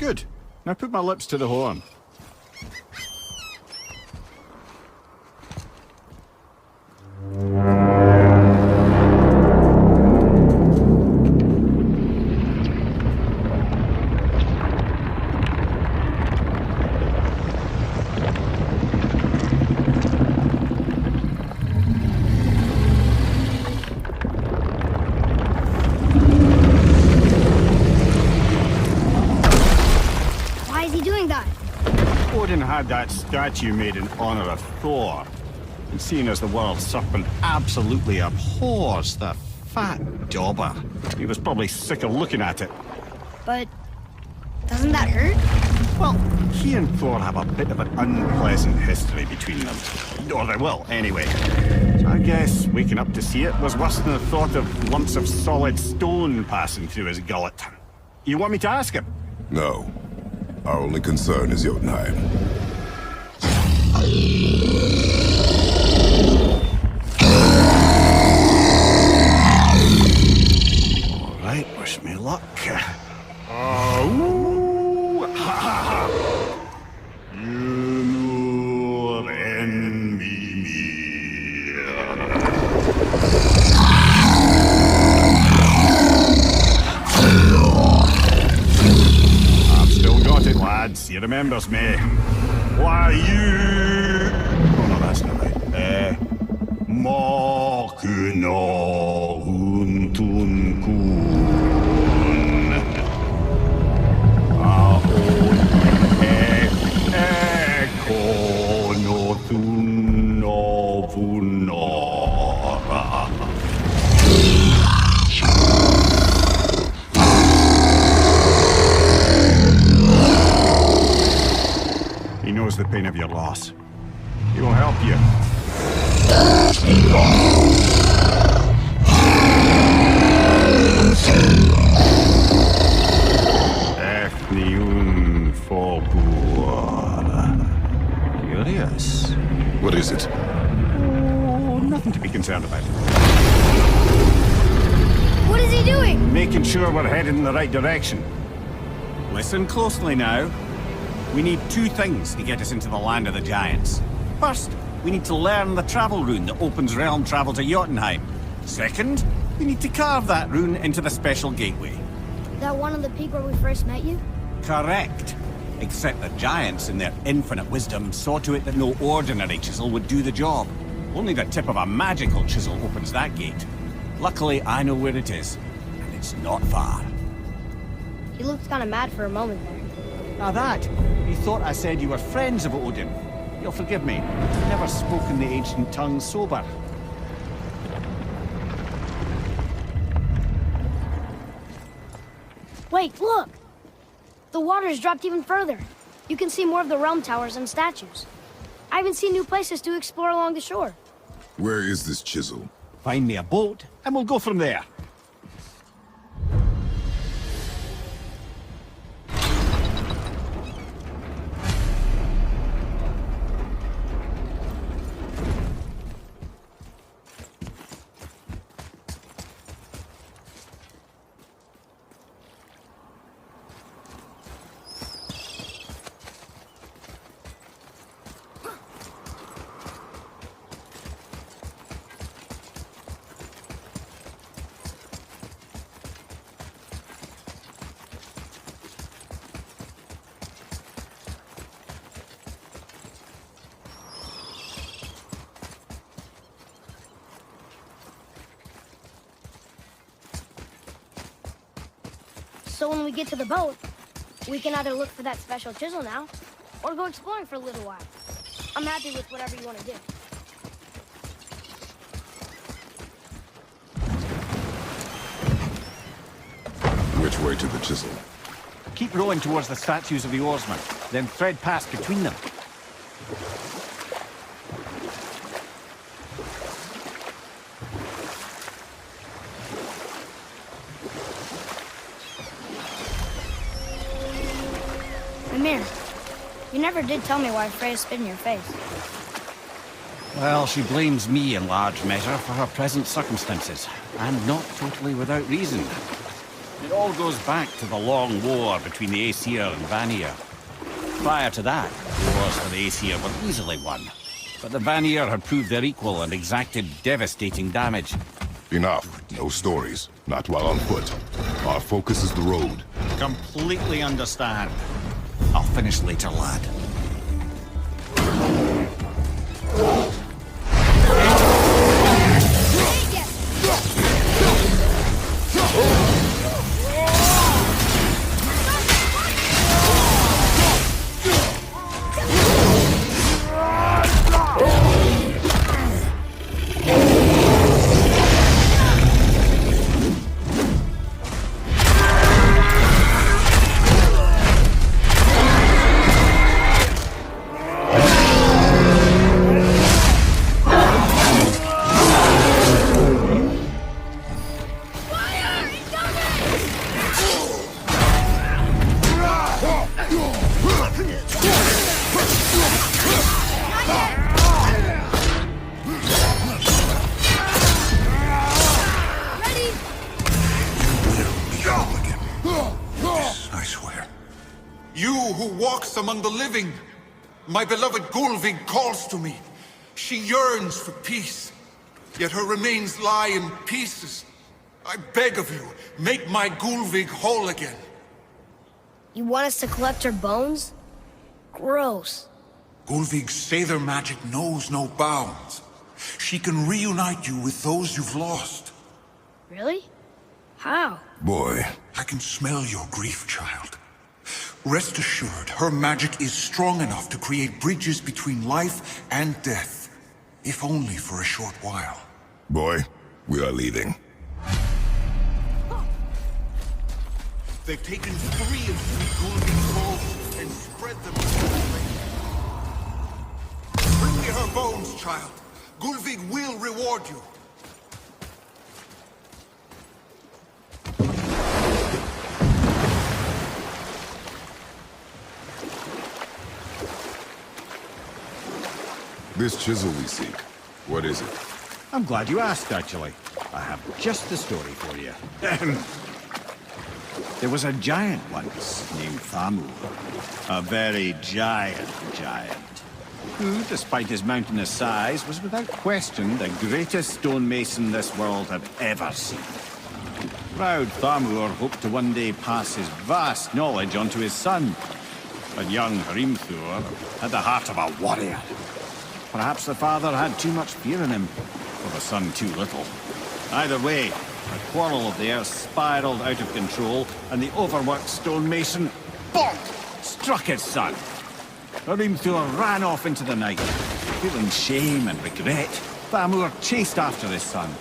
Good. Now put my lips to the horn. Had that statue made in honor of Thor. And seeing as the world serpent absolutely abhors the fat dauber, he was probably sick of looking at it. But doesn't that hurt? Well, he and Thor have a bit of an unpleasant history between them. Or they will, anyway. So I guess waking up to see it was worse than the thought of lumps of solid stone passing through his gullet. You want me to ask him? No. Our only concern is Jotunheim. All right, wish me luck. Oh, ha ha ha! You know and me. I've still got it, lads. He remembers me. Why you? Oh no, that's not right. Makuna untun kun. Aon ekonotun novunora. He knows the pain of your loss. He will help you. Efniun Forbur. Curious. What is it? Oh, nothing to be concerned about. What is he doing? Making sure we're headed in the right direction. Listen closely now. We need two things to get us into the land of the giants. First, we need to learn the travel rune that opens realm travel to Jotunheim. Second, we need to carve that rune into the special gateway. That one on the peak where we first met you? Correct. Except the giants, in their infinite wisdom, saw to it that no ordinary chisel would do the job. Only the tip of a magical chisel opens that gate. Luckily, I know where it is, and it's not far. He looked kind of mad for a moment there. Now that, you thought I said you were friends of Odin. You'll forgive me. I've never spoken the ancient tongue sober. Wait, look! The water's dropped even further. You can see more of the realm towers and statues. I even see new places to explore along the shore. Where is this chisel? Find me a boat, and we'll go from there. So when we get to the boat, we can either look for that special chisel now, or go exploring for a little while. I'm happy with whatever you want to do. Which way to the chisel? Keep rowing towards the statues of the oarsmen, then thread past between them. Mimir, you never did tell me why Freya spit in your face. Well, she blames me in large measure for her present circumstances, and not totally without reason. It all goes back to the long war between the Aesir and Vanir. Prior to that, the wars for the Aesir were easily won. But the Vanir had proved their equal and exacted devastating damage. Enough. No stories. Not while on foot. Our focus is the road. Completely understand. I'll finish later, lad. Among the living, my beloved Gulvig calls to me. She yearns for peace, yet her remains lie in pieces. I beg of you, make my Gulvig whole again. You want us to collect her bones? Gross. Gulvig's Sather magic knows no bounds. She can reunite you with those you've lost. Really? How? Boy. I can smell your grief, child. Rest assured, her magic is strong enough to create bridges between life and death, if only for a short while. Boy, we are leaving. They've taken 3 of the Gulvig's bones and spread them over the lake. Bring me her bones, child. Gulvig will reward you. This chisel we seek, what is it? I'm glad you asked, actually. I have just the story for you. There was a giant once named Thamur. A very giant, who, despite his mountainous size, was without question the greatest stonemason this world had ever seen. Proud Thamur hoped to one day pass his vast knowledge on to his son. But young Hrimthur had the heart of a warrior. Perhaps the father had too much fear in him, or the son too little. Either way, the quarrel of theirs spiraled out of control, and the overworked stonemason, bonk, struck his son. Hrimthur ran off into the night. Feeling shame and regret, Thamur chased after his son.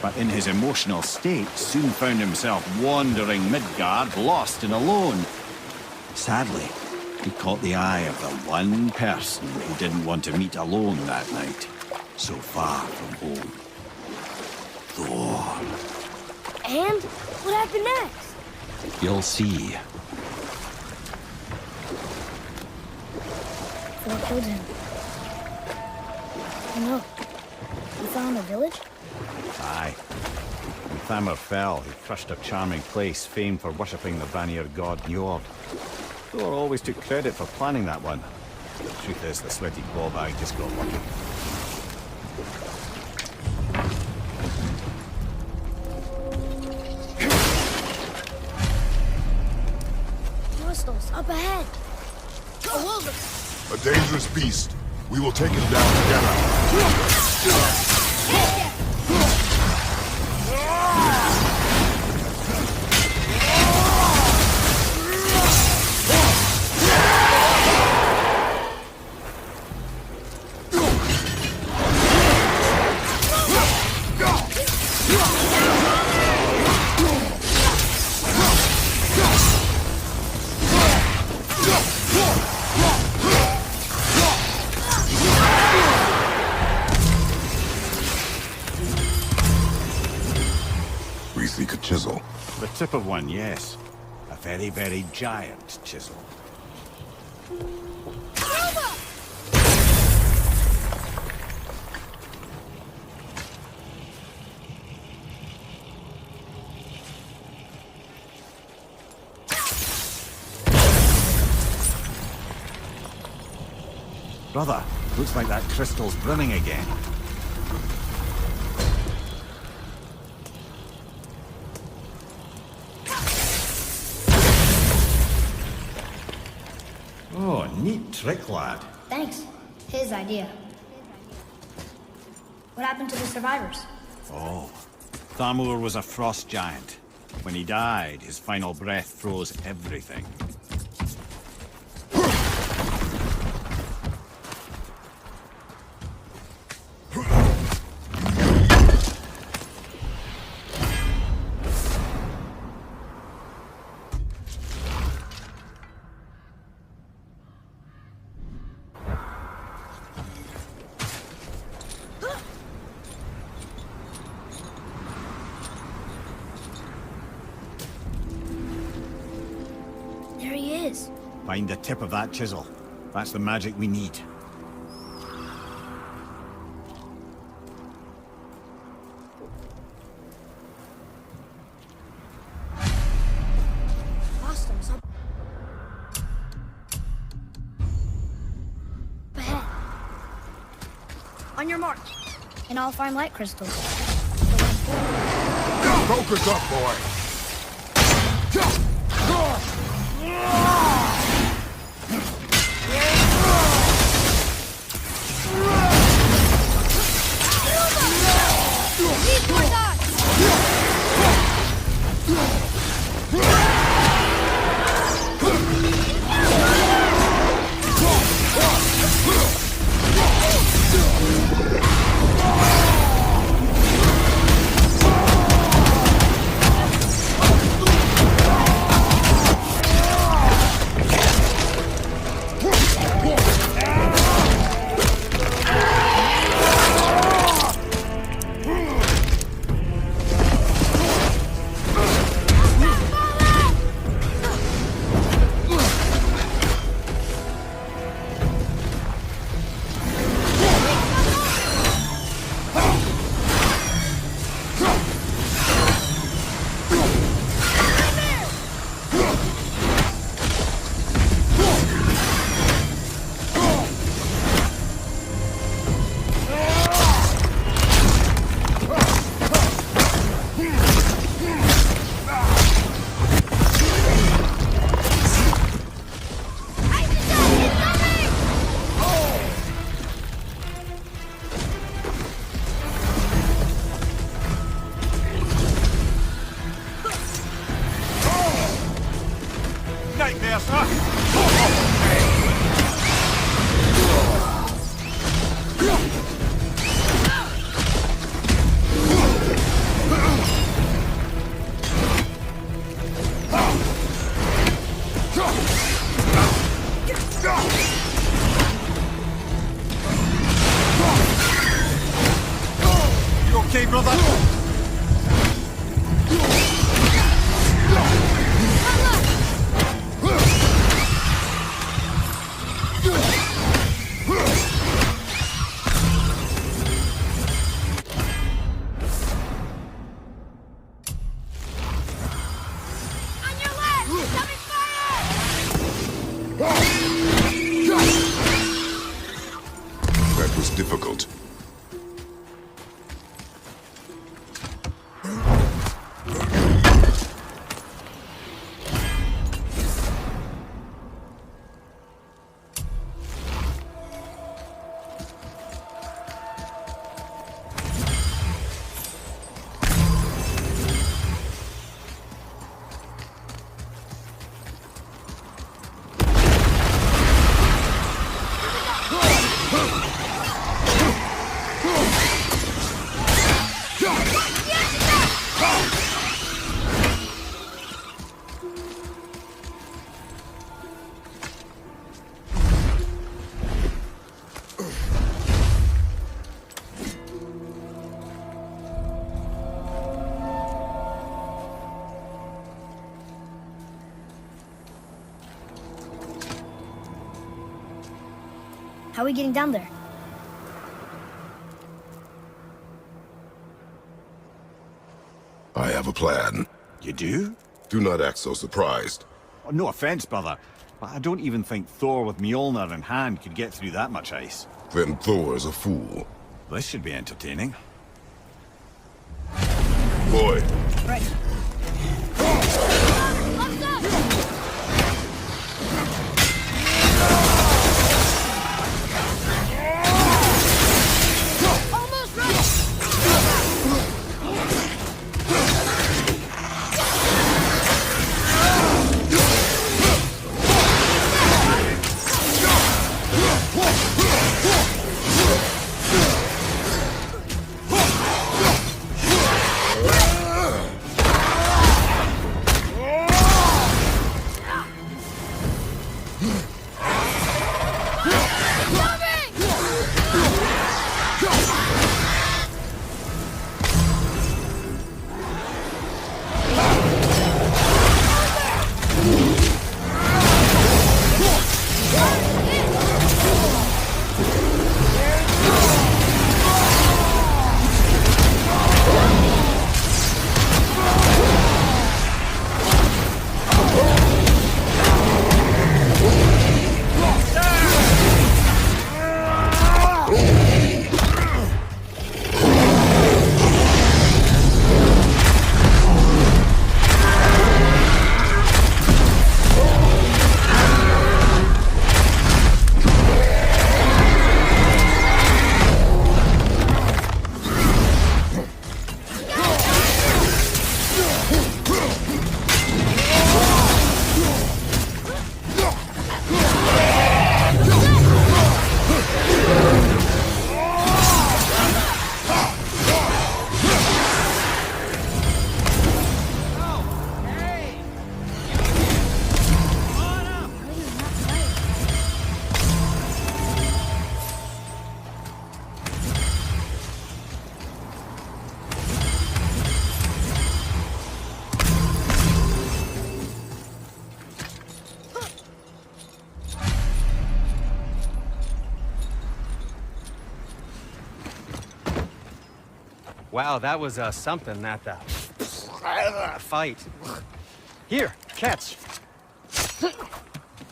But in his emotional state, soon found himself wandering Midgard, lost and alone. Sadly, he caught the eye of the one person he didn't want to meet alone that night, so far from home. Thor. And? What happened next? You'll see. Thor killed him. Oh no. You found the village? Aye. When Thamur fell, he crushed a charming place famed for worshipping the Vanir god Njord. Thor always took credit for planning that one. The truth is, the sweaty clawbag just got lucky. Crystals, up ahead! A wolver! A dangerous beast. We will take him down together. We seek a chisel. The tip of one, yes. A very, very giant chisel. Brother, looks like that crystal's brimming again. Oh, neat trick, lad. Thanks. His idea. What happened to the survivors? Oh, Thamur was a frost giant. When he died, his final breath froze everything. There he is. Find the tip of that chisel. That's the magic we need. Lost him. Some... Ahead. On your mark. And I'll find light crystals. Focus up, boy. Nightmare, sir! You okay, brother? That was difficult. How are we getting down there? I have a plan. You do? Do not act so surprised. Oh, no offense, brother. I don't even think Thor with Mjolnir in hand could get through that much ice. Then Thor is a fool. This should be entertaining. Boy, Ready. Almost ready. Wow, that was something, that fight. Here, catch.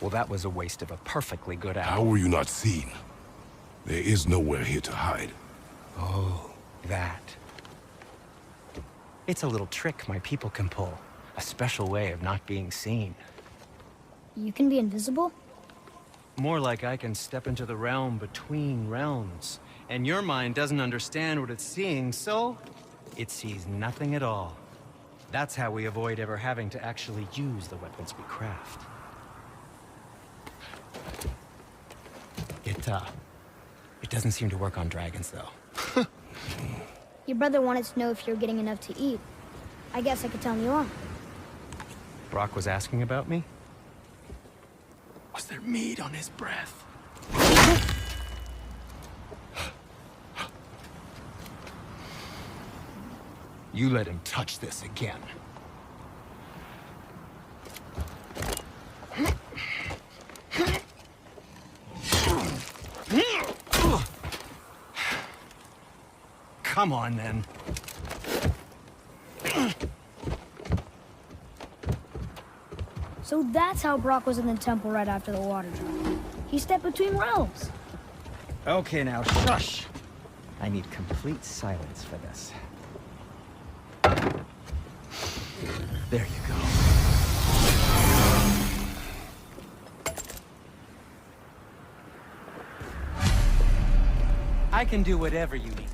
Well, that was a waste of a perfectly good how apple. were you not seen? There is nowhere here to hide. Oh, that. It's a little trick my people can pull. A special way of not being seen. You can be invisible? More like I can step into the realm between realms. And your mind doesn't understand what it's seeing, so it sees nothing at all. That's how we avoid ever having to actually use the weapons we craft. It doesn't seem to work on dragons, though. Your brother wanted to know if you're getting enough to eat. I guess I could tell him you are. Brock was asking about me? Was there meat on his breath? You let him touch this again. Come on, then. So that's how Brock was in the temple right after the water drop. He stepped between realms. Okay, now, shush! I need complete silence for this. There you go. I can do whatever you need.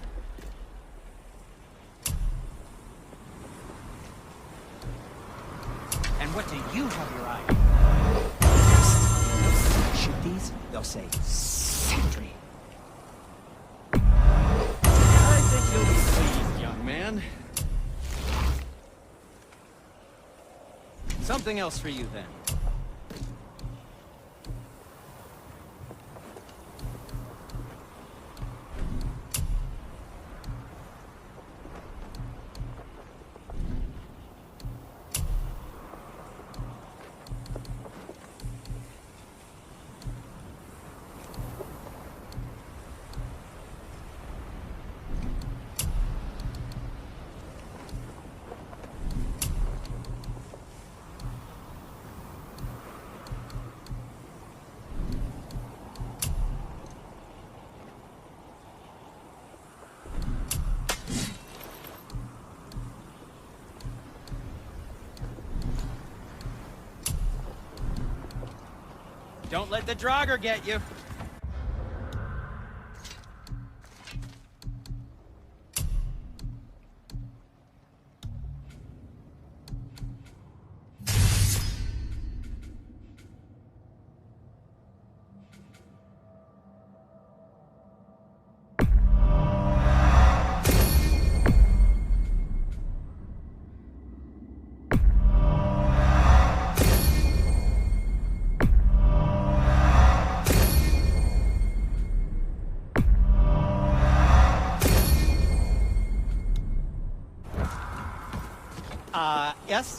And what do you have your eye on? Shoot these, they'll say sentry. I think you'll be pleased, young man. Something else for you, then. Don't let the Draugr get you.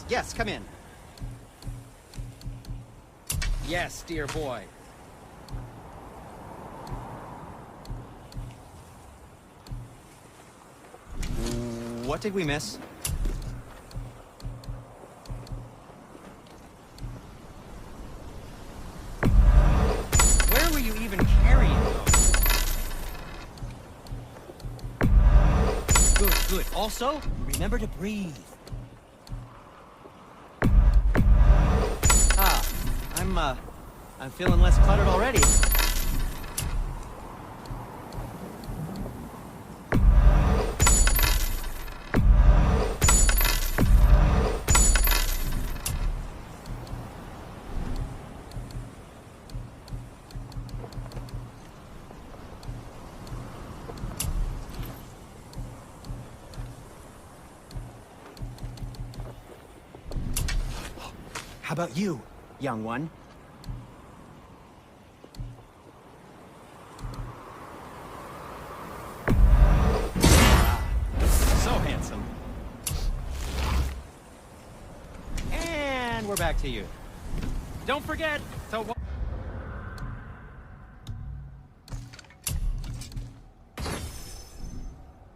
Yes, come in. Yes, dear boy. What did we miss? Where were you even carrying those? Good, good. Also, remember to breathe. I'm feeling less cluttered already. How about you, young one? We're back to you. Don't forget to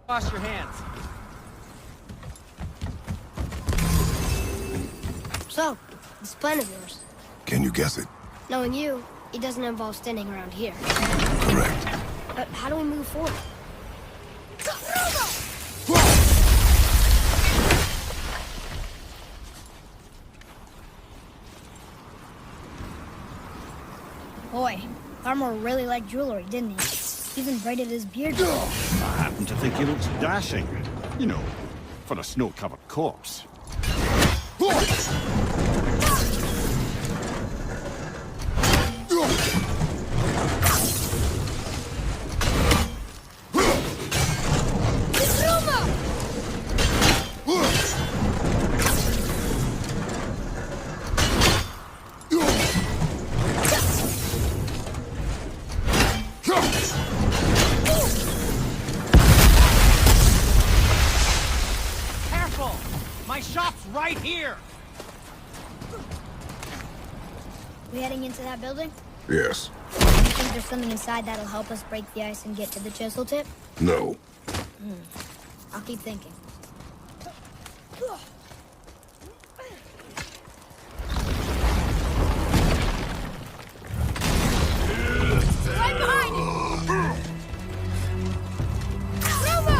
wash your hands. So, this plan of yours. Can you guess it? Knowing you, it doesn't involve standing around here. Correct. But how do we move forward? Boy, Armor really liked jewelry, didn't he? Even braided his beard. I happen to think he looks dashing. You know, for a snow-covered corpse. Right here! We heading into that building? Yes. You think there's something inside that'll help us break the ice and get to the chisel tip? No. I'll keep thinking. Right behind you! Roma!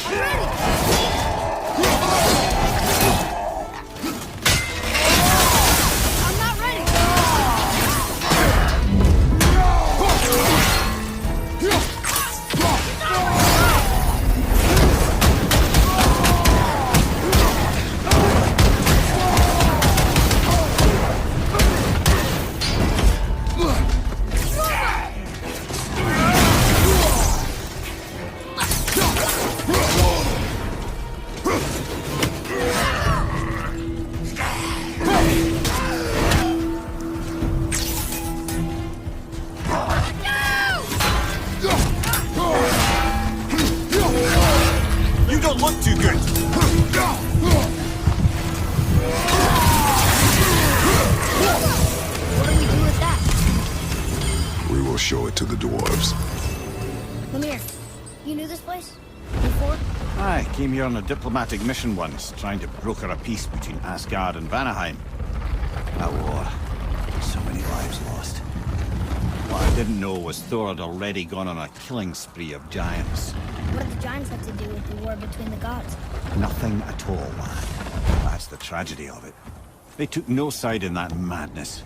I'm ready! Show it to the dwarves. Come here. You knew this place? Before? I came here on a diplomatic mission once, trying to broker a peace between Asgard and Vanaheim. A war. So many lives lost. What I didn't know was Thor had already gone on a killing spree of giants. What did the giants have to do with the war between the gods? Nothing at all, lad. That's the tragedy of it. They took no side in that madness.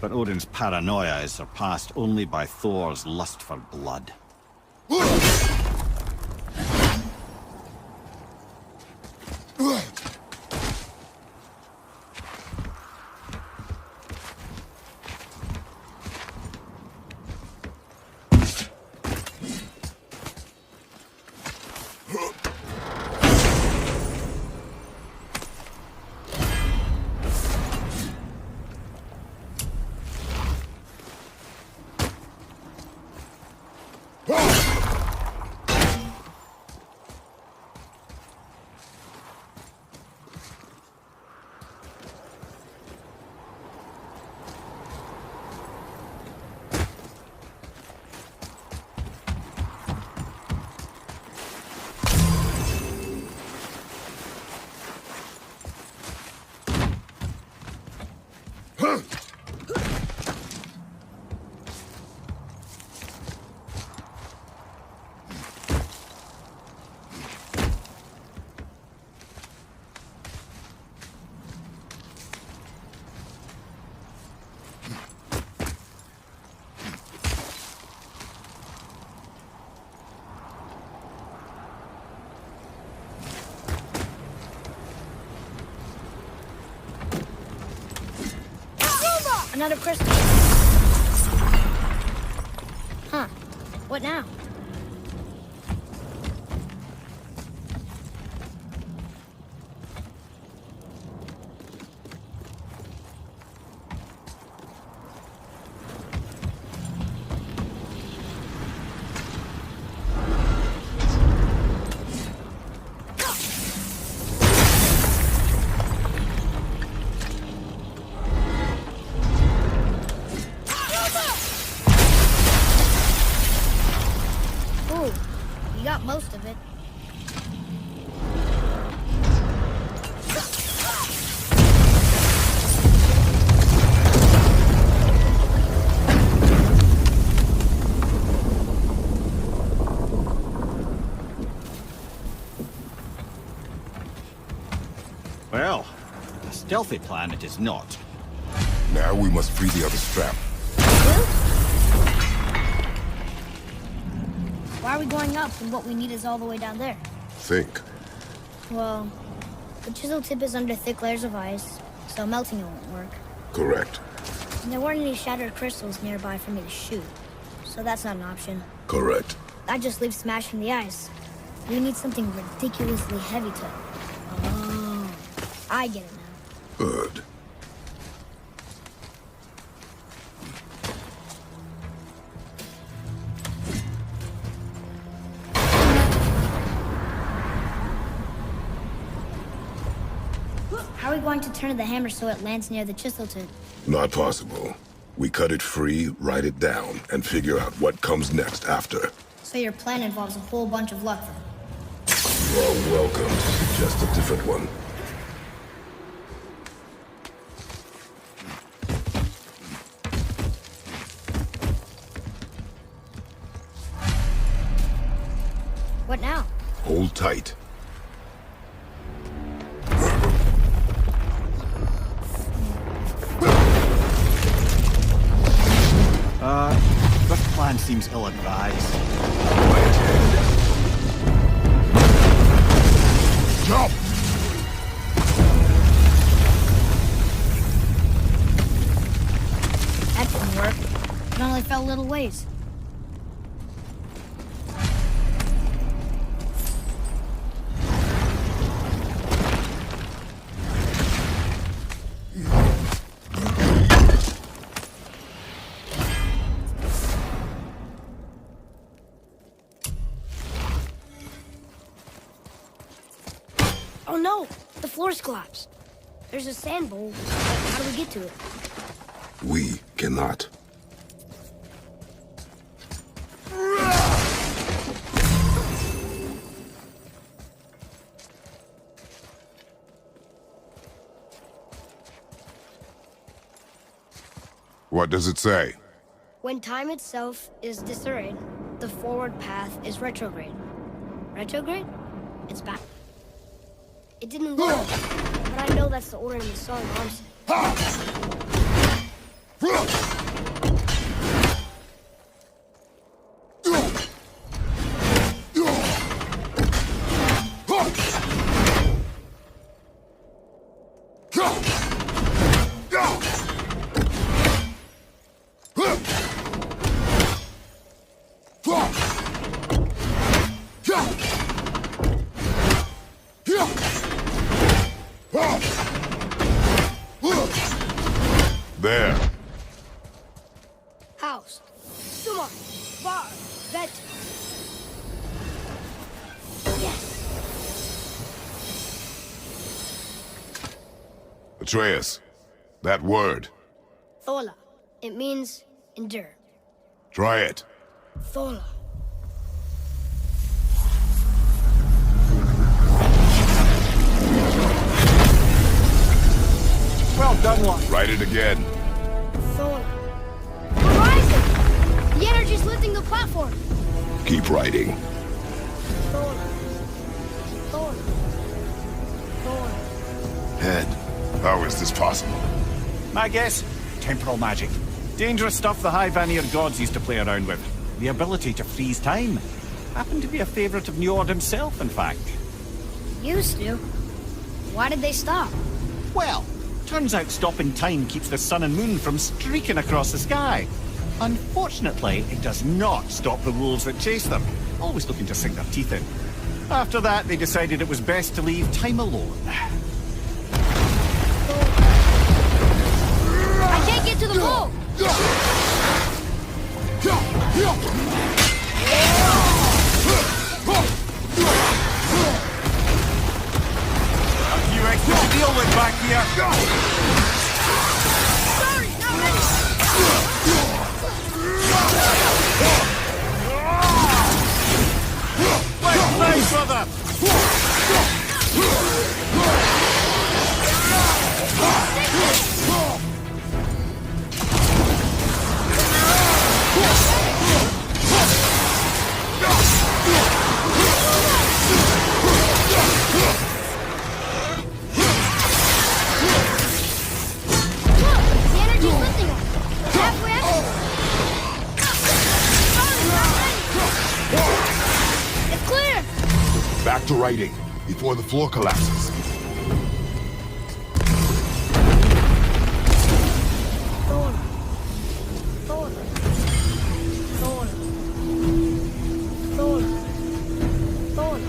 But Odin's paranoia is surpassed only by Thor's lust for blood. Another crystal. Huh. What now? You got most of it. Well, a stealthy plan it is not. Now we must free the other strap. Why are we going up when what we need is all the way down there? Think. Well, the chisel tip is under thick layers of ice, so melting it won't work. Correct. And there weren't any shattered crystals nearby for me to shoot, so that's not an option. Correct. That just leaves smashing the ice. We need something ridiculously heavy to... Oh, I get it now. Good. How are we going to turn the hammer so it lands near the chisel tip? Not possible. We cut it free, write it down, and figure out what comes next after. So your plan involves a whole bunch of luck then? You are welcome to suggest a different one. What now? Hold tight. This plan seems ill-advised. Jump! That didn't work. It only fell a little ways. Oh no! The floor's collapsed. There's a sand bowl. How do we get to it? We cannot. What does it say? When time itself is disarrayed, the forward path is retrograde. Retrograde? It's back. It didn't go, but I know that's the order in the song, honestly. There. House. Suma. Bar. Vet. Yes. Atreus, that word. Thola. It means endure. Try it. Thola. Well done, lad. Write it again. Thola. We're rising! The energy's lifting the platform. Keep writing. Thola. Thola. Thola. Head. How is this possible? My guess? Temporal magic. Dangerous stuff the High Vanir gods used to play around with. The ability to freeze time. Happened to be a favorite of Njord himself, in fact. Used to. Why did they stop? Well, turns out stopping time keeps the sun and moon from streaking across the sky. Unfortunately, it does not stop the wolves that chase them, always looking to sink their teeth in. After that, they decided it was best to leave time alone. I can't get to the boat! A few extra to deal with back here. Sorry, not ready! Let's play, brother! Look! The energy's lifting us! Halfway up! Sorry, not ready! It's clear! Back to writing, before the floor collapses. Thola. Thola. Thola. Thola. Thola.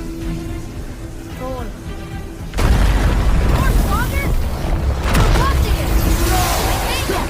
Thola. More stronger? We're busting it! Take that!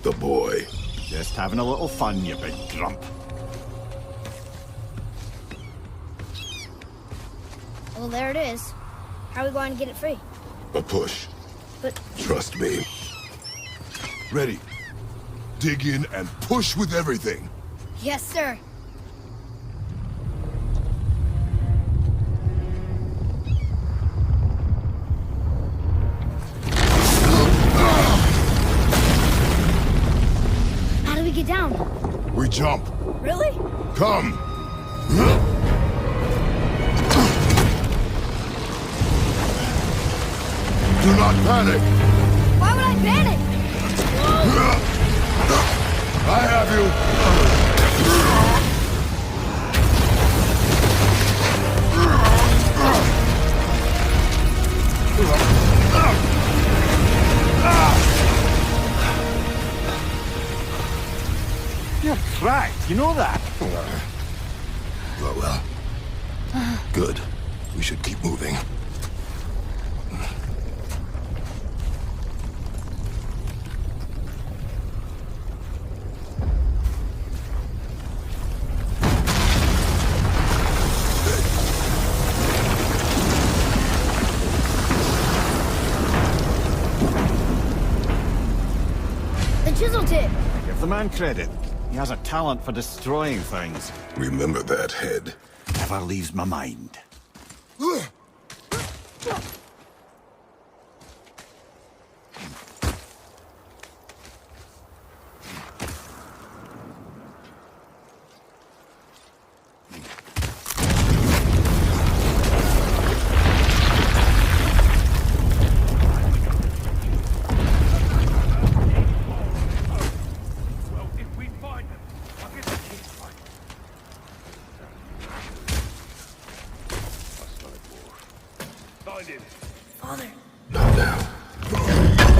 The boy. Just having a little fun, you big grump. Well, there it is. How are we going to get it free? A push. But Trust me. Ready. Dig in and push with everything. yes, sir. How do we get down? We jump. Really? Come. Do not panic. Why would I panic? I have you. You're cracked, you know that? Well. Good. We should keep moving. The chisel tip. Give the man credit. He has a talent for destroying things. Remember that head. Never leaves my mind. Father. Not now.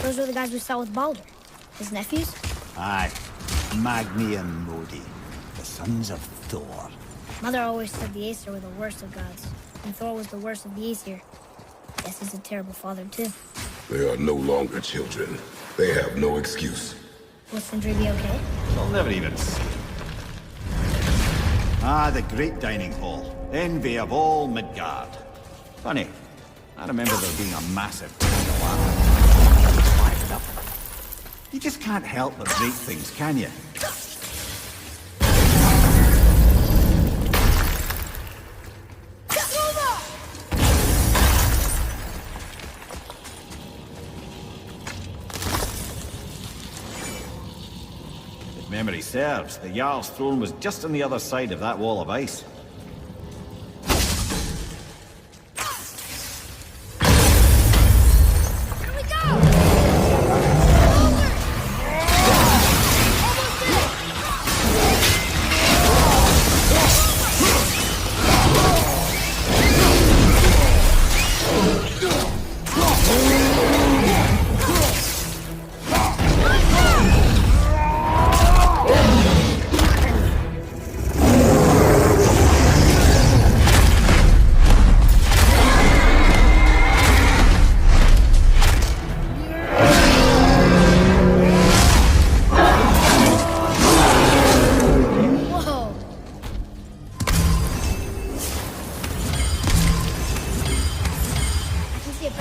Those were the guys we saw with Baldur. His nephews? Aye. Magni and Modi, the sons of Thor. Mother always said the Aesir were the worst of gods, and Thor was the worst of the Aesir. Guess he's a terrible father, too. They are no longer children. They have no excuse. Will Sindri be okay? They'll never even see it. Ah, the great dining hall. Envy of all Midgard. Funny, I remember there being a massive table. Up. You just can't help but break things, can you? If memory serves, the Jarl's throne was just on the other side of that wall of ice. Get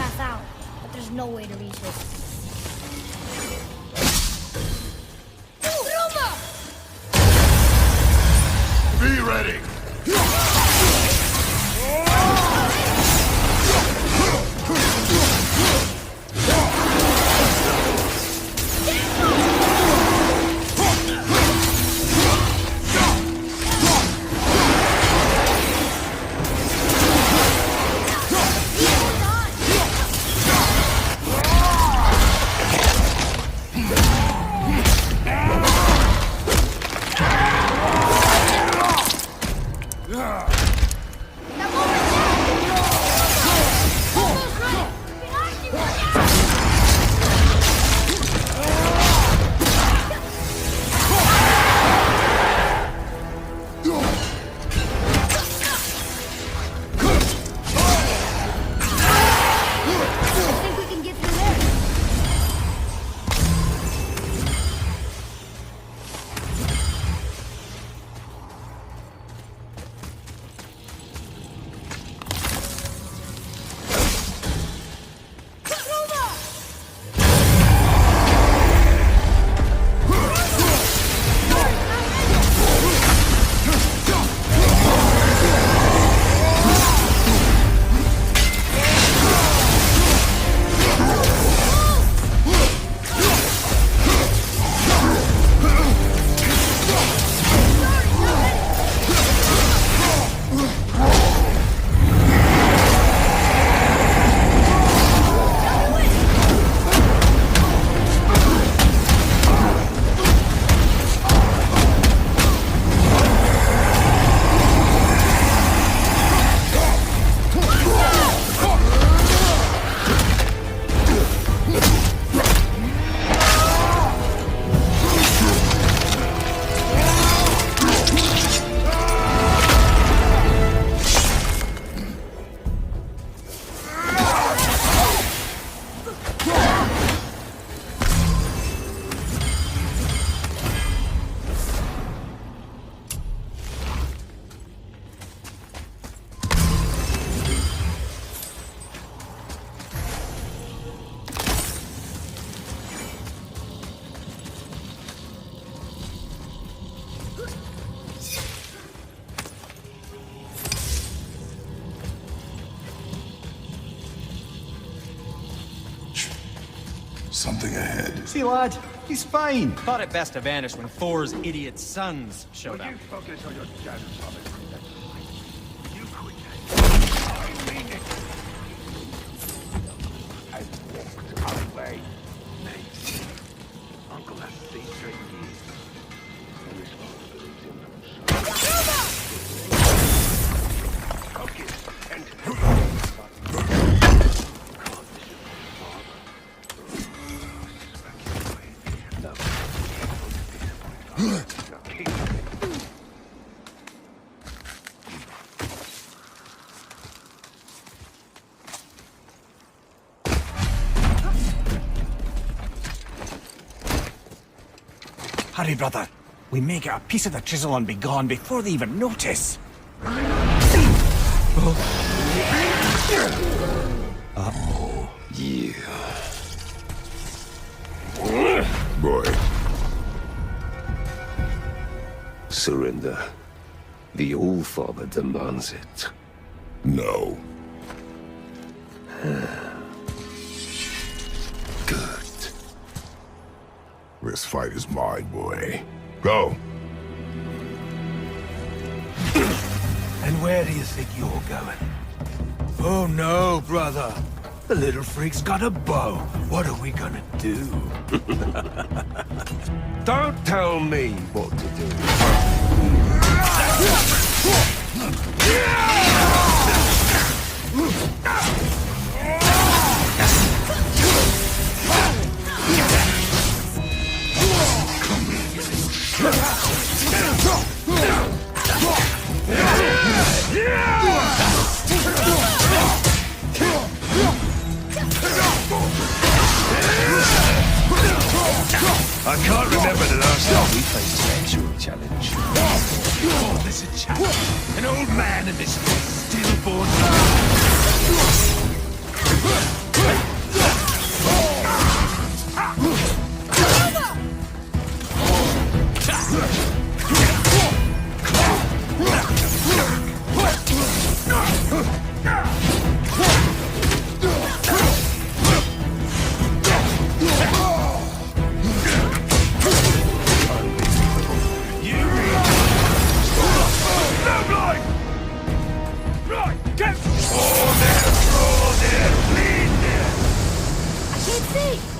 something ahead. See, lad, he's fine. Thought it best to vanish when Thor's idiot sons showed up. Focus on your status of it. You quit. I mean it. I've walked our way. Mate, Uncle has seen straight years. No responsibility in those. Focus and... Hurry, brother. We may get a piece of the chisel and be gone before they even notice. Yeah. Boy. Surrender. The All-Father demands it. No. Good. This fight is mine, boy. Go. And where do you think you're going? Oh no, brother. The little freak's got a bow. What are we gonna do? Don't tell me what to do. I can't remember the last time we faced an actual challenge. Oh, there's a chap. An old man and this stillborn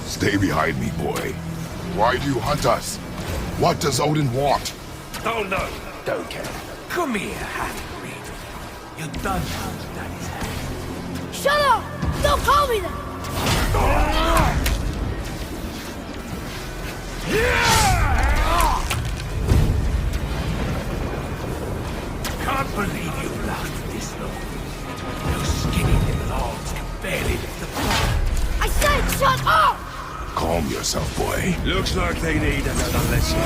Stay behind me, boy. Why do you hunt us? What does Odin want? Don't know. Don't care. Come here, half-breed. You done have Daddy's hand. Shut up! Don't call me that! Can't believe you've lasted this long. Those skinny little arms can barely lift the floor. I said shut up! Calm yourself, boy. Looks like they need another lesson.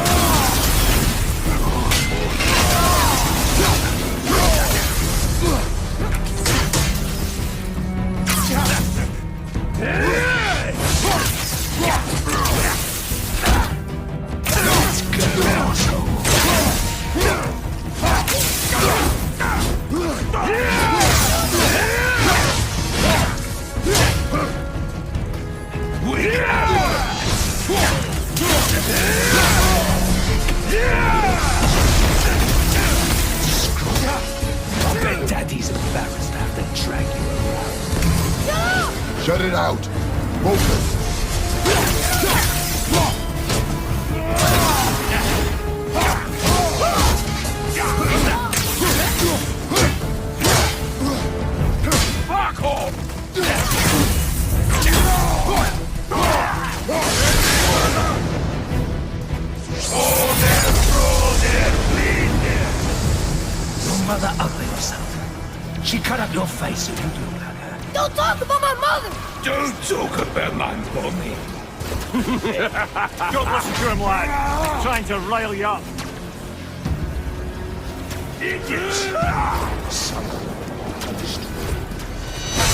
I bet Daddy's embarrassed to have to drag you around. Shut it out. Focus. Fuck off! Your mother ugly or something. She cut up your face so you look like her. Don't talk about my mother! Don't talk about my mommy. Don't listen to him, lad. He's trying to rile you up. Idiots!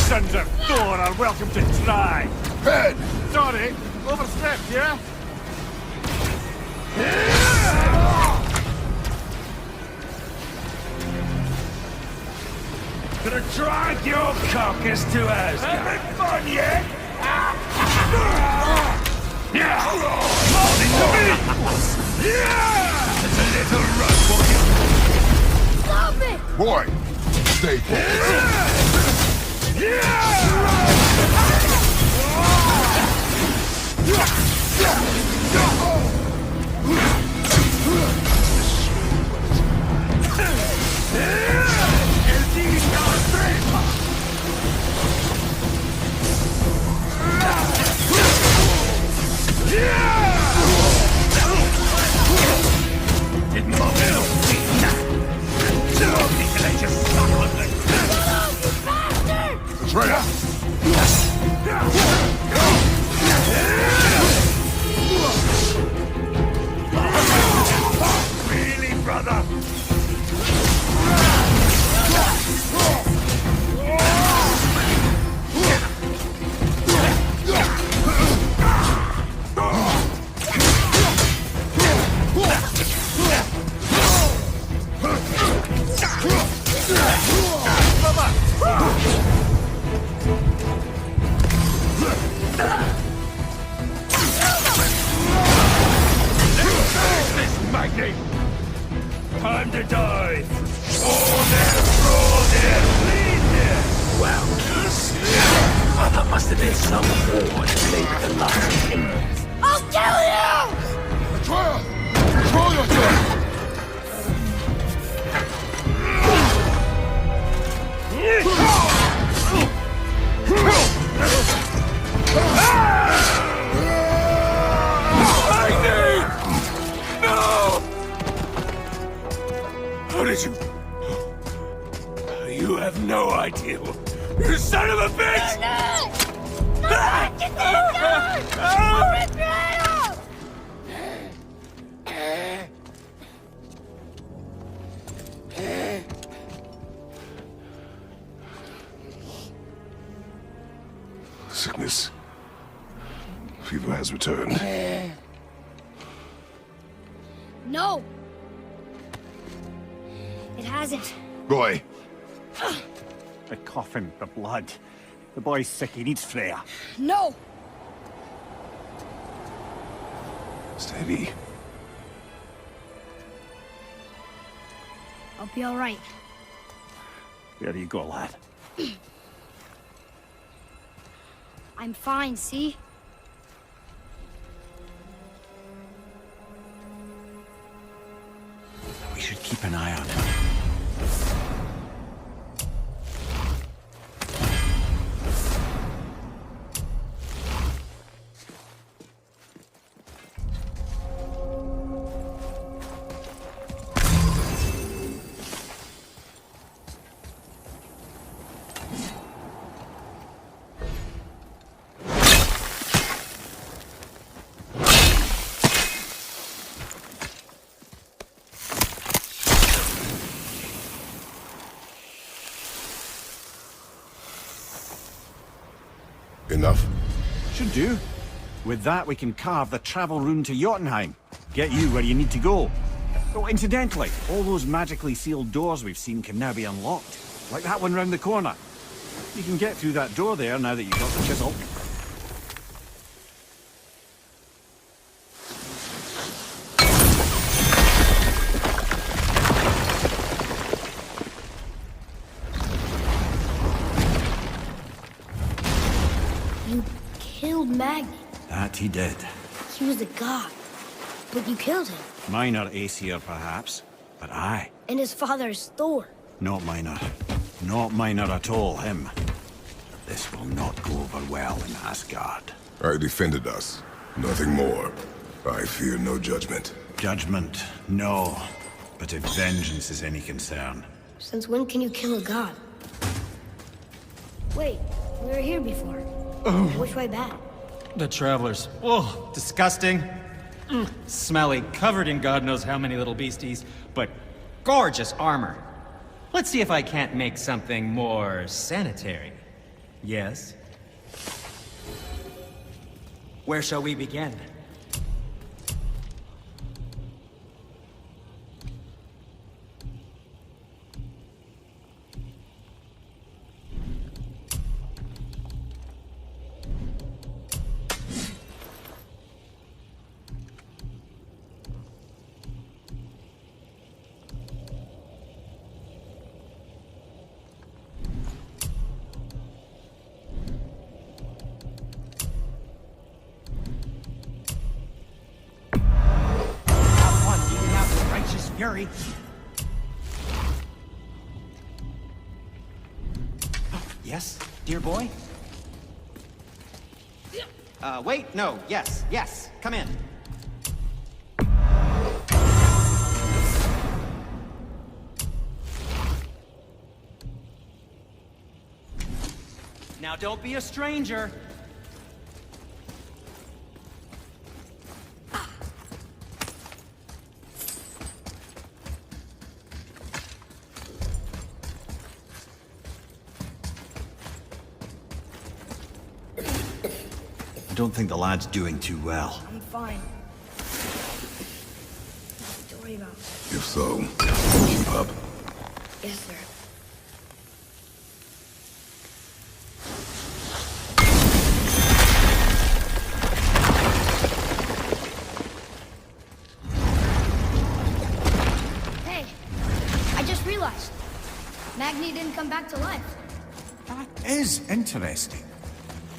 Sons of Thor are welcome to try. Head! Sorry, overstepped, yeah? Gonna drag your carcass to Asgard. Having fun yet? Stop it! Boy, stay Really, brother? Time to die! All there, bleed there! Wow, kids. There must have been some war to play with the last of him. I'll kill you! Control! Control yourself! How did you... You have no idea. You son of a bitch! Get these guys! I'll rip your head off! Sickness. Fever has returned. No! It hasn't. Boy, The coughing, the blood. The boy's sick, he needs Freya. No! steady. I'll be all right. There you go, lad. I'm fine, see? We should keep an eye on him. Enough? Should do. With that, we can carve the travel rune to Jotunheim. Get you where you need to go. Oh, incidentally, all those magically sealed doors we've seen can now be unlocked. Like that one round the corner. You can get through that door there now that you've got the chisel. You killed Magni. That he did. He was a god. But you killed him. Minor Aesir, perhaps. But I. And his father is Thor. Not minor. Not minor at all, him. This will not go over well in Asgard. I defended us. Nothing more. I fear no judgment. Judgment, no. But if vengeance is any concern. Since when can you kill a god? Wait, we were here before. Which way back? The travelers. Oh, disgusting. Smelly, covered in God knows how many little beasties, but gorgeous armor. Let's see if I can't make something more sanitary. Yes? Where shall we begin? hurry. Yes, dear boy? Wait, no, yes, yes, come in. Now don't be a stranger. I don't think the lad's doing too well. I'm fine. Nothing to worry about. If so, keep up. Yes, sir. Hey, I just realized. Magni didn't come back to life. That is interesting.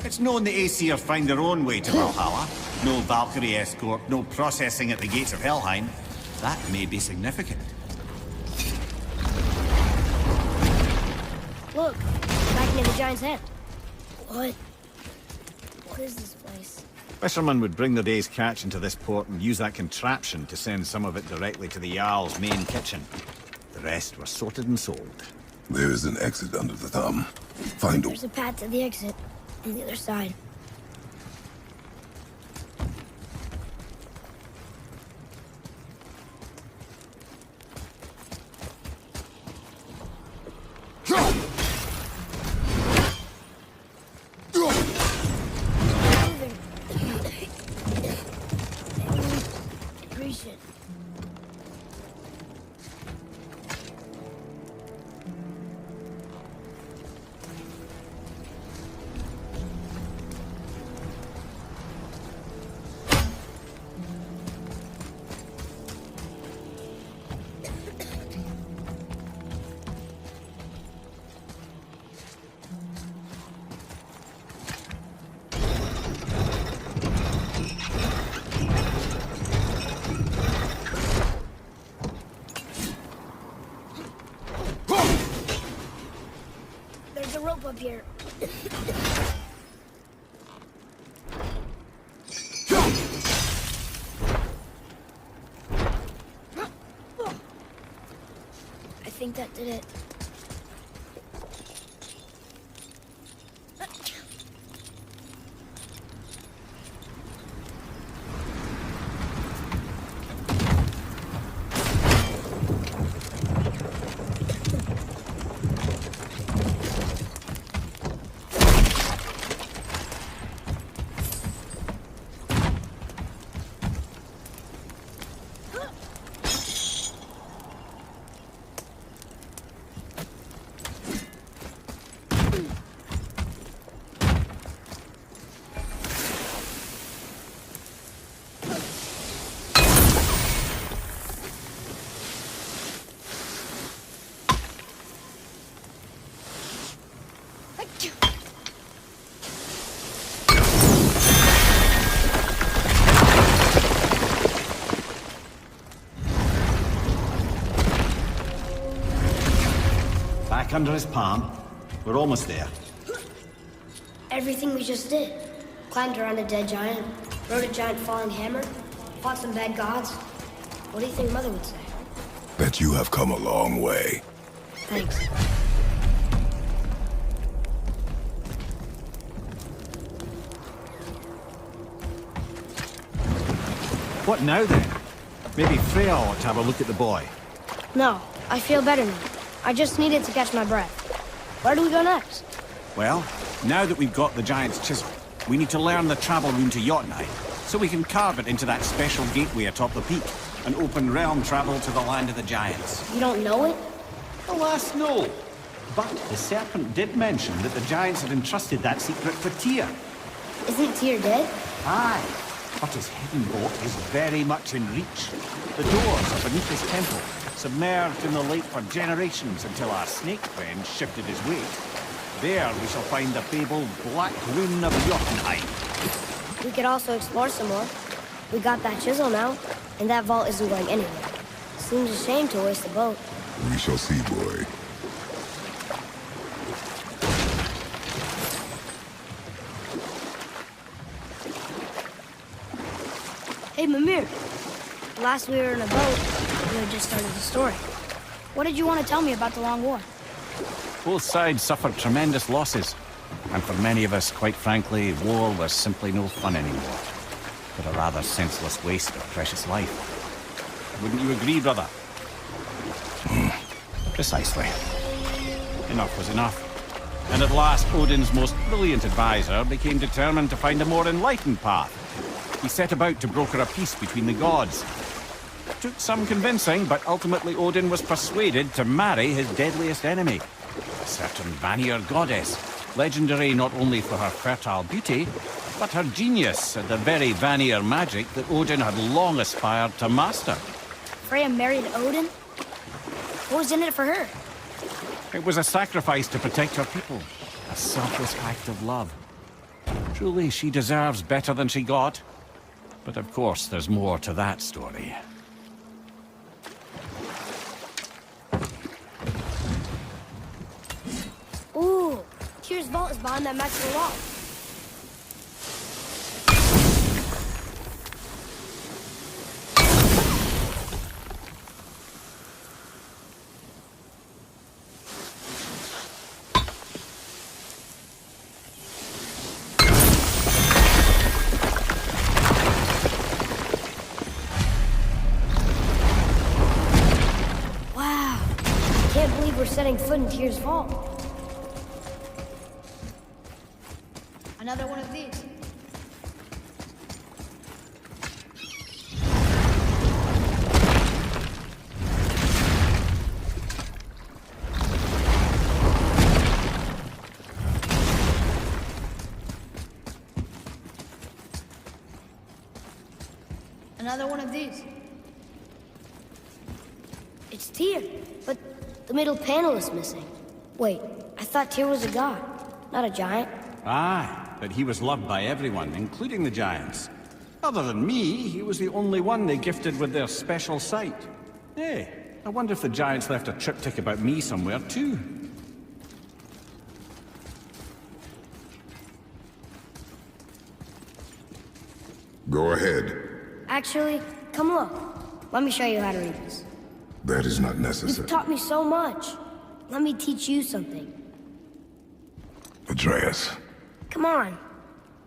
It's known the Aesir find their own way to Valhalla. No Valkyrie escort, no processing at the gates of Helheim. That may be significant. Look, back near the giant's hand. What? What is this place? Fishermen would bring their day's catch into this port and use that contraption to send some of it directly to the Jarl's main kitchen. The rest were sorted and sold. There is an exit under the thumb. Find a... There's a path to the exit on the other side. Reach it. There's a rope up here. I think that did it. Back under his palm. We're almost there. Everything we just did. Climbed around a dead giant, rode a giant falling hammer, fought some bad gods. What do you think Mother would say? Bet you have come a long way. Thanks. What now then? Maybe Freya ought to have a look at the boy. No, I feel better now. I just needed to catch my breath. Where do we go next? Well, now that we've got the giant's chisel, we need to learn the travel rune to Jotunheim, so we can carve it into that special gateway atop the peak, and open realm travel to the land of the giants. You don't know it? Alas, no. But the serpent did mention that the giants had entrusted that secret to Tyr. Isn't Tyr dead? Aye, but his hidden boat is very much in reach. The doors are beneath his temple, submerged in the lake for generations until our snake friend shifted his weight. There we shall find the fabled Black Rune of Jotunheim. We could also explore some more. We got that chisel now, and that vault isn't going anywhere. Seems a shame to waste the boat. We shall see, boy. Hey, Mimir. Last we were in a boat, we had just started the story. What did you want to tell me about the Long War? Both sides suffered tremendous losses. And for many of us, quite frankly, war was simply no fun anymore. But a rather senseless waste of precious life. Wouldn't you agree, brother? Precisely. Enough was enough. And at last, Odin's most brilliant advisor became determined to find a more enlightened path. He set about to broker a peace between the gods. It took some convincing, but ultimately Odin was persuaded to marry his deadliest enemy, a certain Vanir goddess, legendary not only for her fertile beauty, but her genius at the very Vanir magic that Odin had long aspired to master. Freya married Odin? What was in it for her? It was a sacrifice to protect her people, a selfless act of love. Truly, she deserves better than she got. But of course, there's more to that story. Ooh, Tyr's vault is behind that massive wall. Wow, can't believe we're setting foot in Tyr's vault. Another one of these. Another one of these. It's Tyr, but the middle panel is missing. Wait, I thought Tyr was a god, not a giant. Aye. But he was loved by everyone, including the giants. Other than me, he was the only one they gifted with their special sight. Hey, I wonder if the giants left a triptych about me somewhere, too. Go ahead. Actually, come look. Let me show you how to read this. That is not necessary. You've taught me so much. Let me teach you something. Atreus. Come on.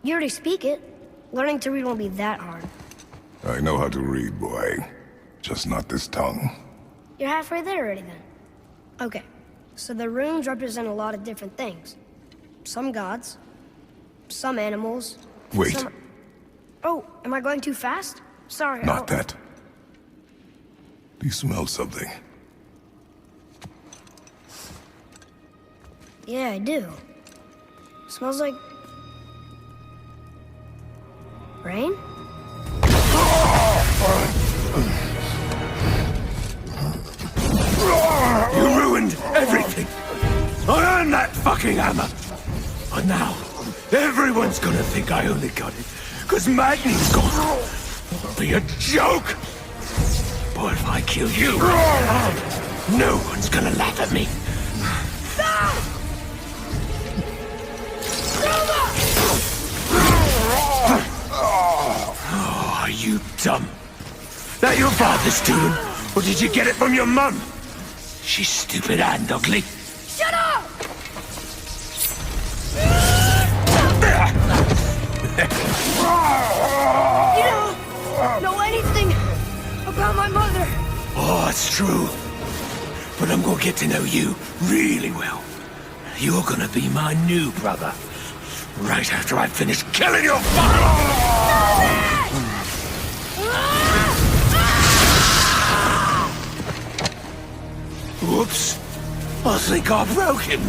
You already speak it. Learning to read won't be that hard. I know how to read, boy. Just not this tongue. You're halfway there already then. Okay, so the runes represent a lot of different things. Some gods, some animals. Wait. Some... Oh, am I going too fast? Sorry. Not that. Do you smell something? Yeah, I do. Smells like... rain? You ruined everything! I earned that fucking hammer! And now, everyone's gonna think I only got it because Magni's gone. It'll be a joke! But if I kill you, no one's gonna laugh at me. Oh, are you dumb? That your father's doing? Or did you get it from your mum? She's stupid and ugly. Shut up! You don't know anything about my mother. Oh, it's true. But I'm gonna get to know you really well. You're gonna be my new brother. Right after I finish killing your father! Whoops. I think I broke him.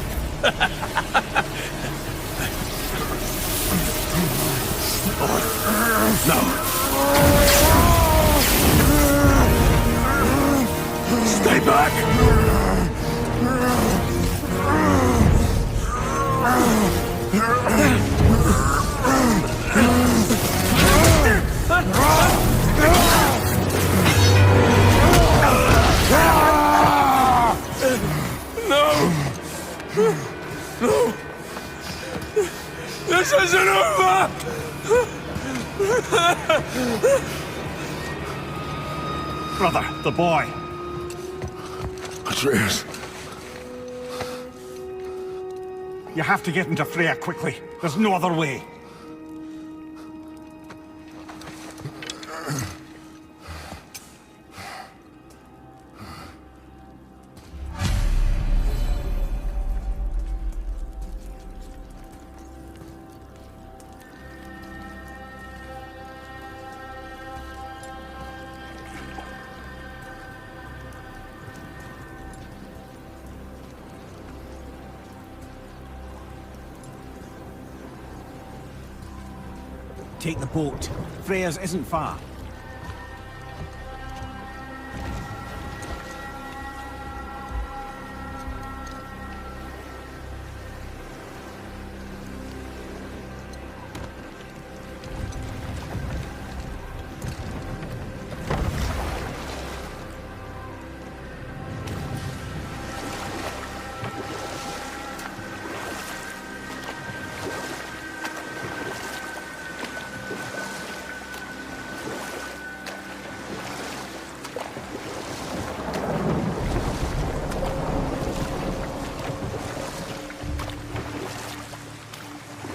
No. Stay back. No! This isn't over! Brother, the boy. Atreus. You have to get into Freya quickly. There's no other way. Take the boat. Freya's isn't far.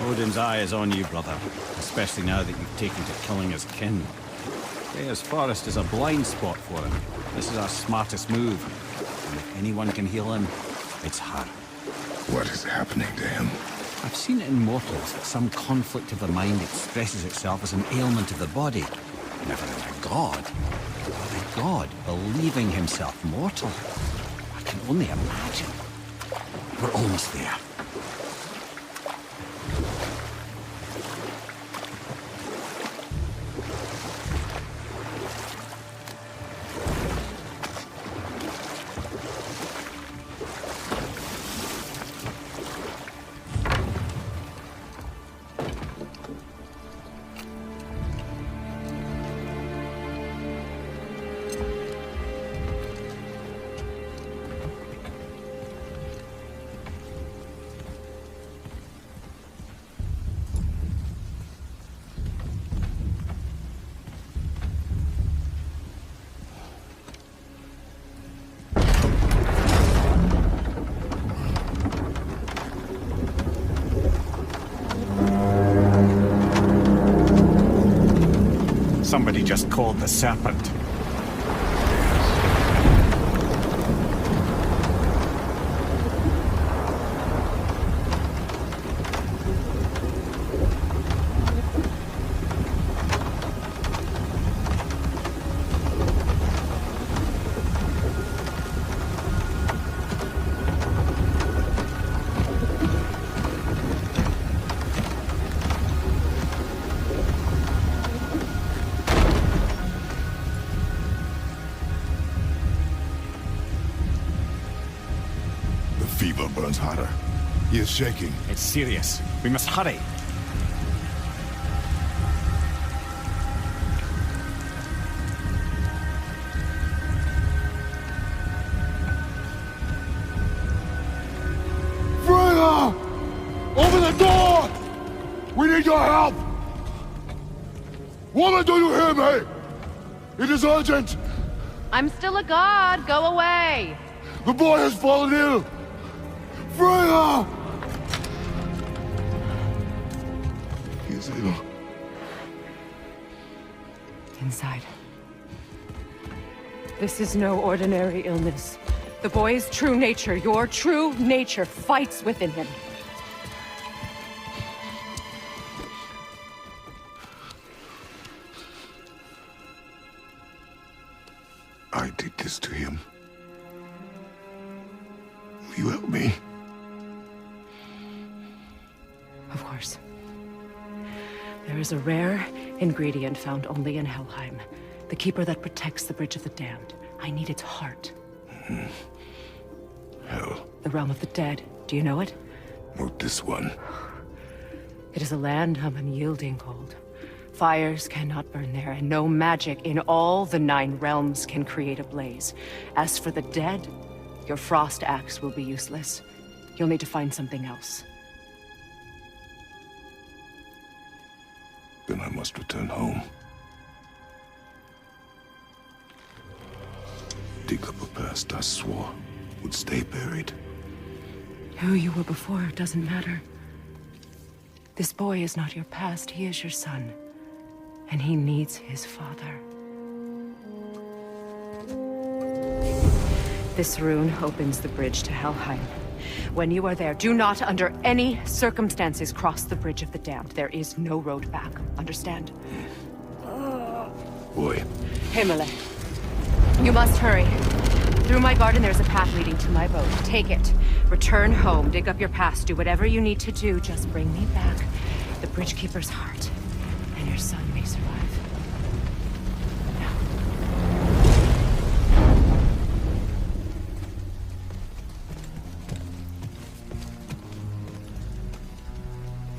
Odin's eye is on you, brother, especially now that you've taken to killing his kin. Freya's forest is a blind spot for him. This is our smartest move. And if anyone can heal him, it's her. What is happening to him? I've seen it in mortals that some conflict of the mind expresses itself as an ailment of the body. Never in a god. But a god believing himself mortal. I can only imagine. We're almost there. Somebody just called the serpent. Fever burns hotter. He is shaking. It's serious. We must hurry. Freya! Open the door! We need your help! Woman, do you hear me? It is urgent! I'm still a god. Go away. The boy has fallen ill! Freya! He is ill. Inside. This is no ordinary illness. The boy's true nature, your true nature, fights within him. I did this to him. Will you help me? Of course. There is a rare ingredient found only in Helheim. The keeper that protects the Bridge of the Damned. I need its heart. Hell. The realm of the dead. Do you know it? Not this one. It is a land of unyielding cold. Fires cannot burn there, and no magic in all the 9 realms can create a blaze. As for the dead, your frost axe will be useless. You'll need to find something else. Then I must return home. Dig up a past I swore would stay buried. Who you were before doesn't matter. This boy is not your past, he is your son. And he needs his father. This rune opens the bridge to Helheim. When you are there, do not under any circumstances cross the bridge of the damned. There is no road back. Understand? Boy. Himmele. You must hurry. Through my garden, there's a path leading to my boat. Take it. Return home. Dig up your past. Do whatever you need to do. Just bring me back the Bridgekeeper's heart. And your son may survive.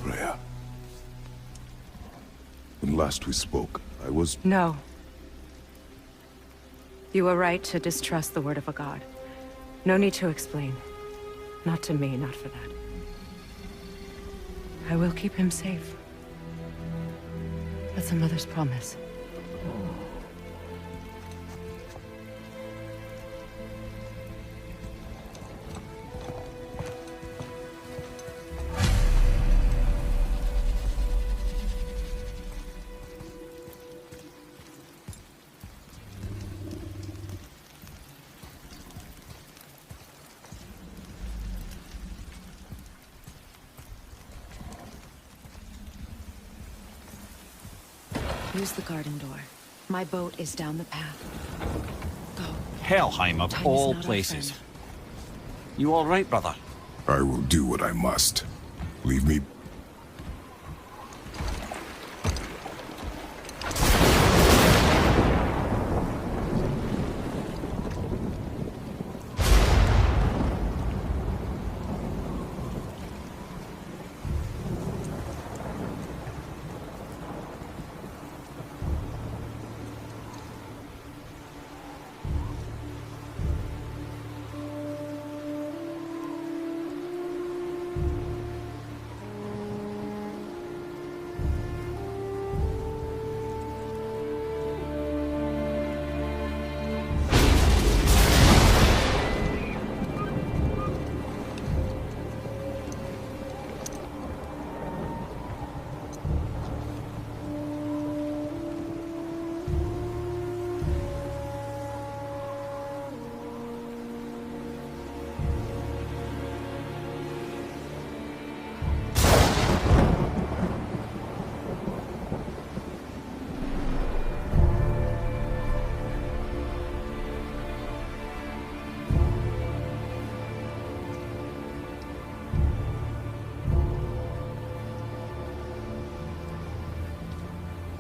Freya. When last we spoke, I was... No. You were right to distrust the word of a god. No need to explain. Not to me, not for that. I will keep him safe. That's a mother's promise. Use the garden door. My boat is down the path. Go. Helheim of Time is all not our places. friend. You all right, brother? I will do what I must. Leave me...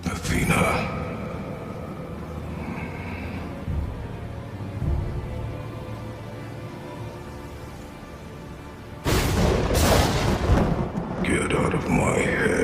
Athena. Get out of my head.